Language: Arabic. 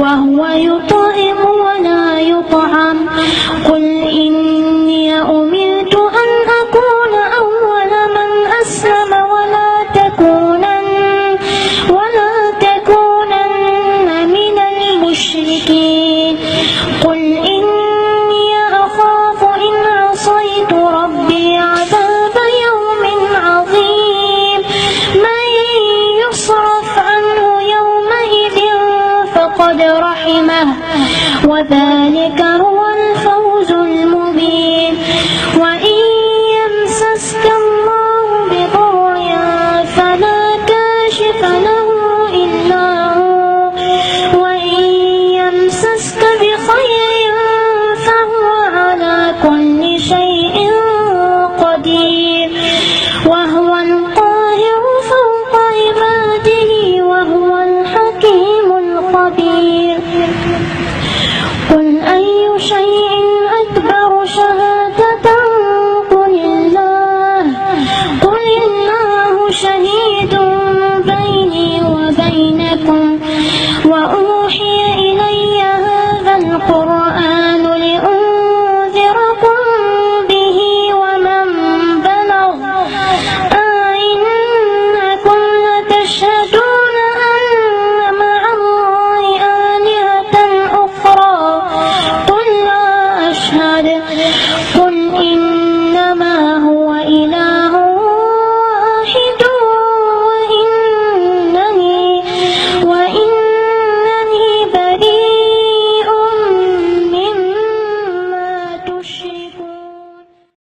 وهو يطعم ولا يطعم. قل إني أمرت أن أكون أول من أسلم ولا تكونن من المشركين. قل إني أخاف إن عصيت ربي عذاب يوم عظيم. من يصرف عنه يومئذ فقد رحمه وذلك هو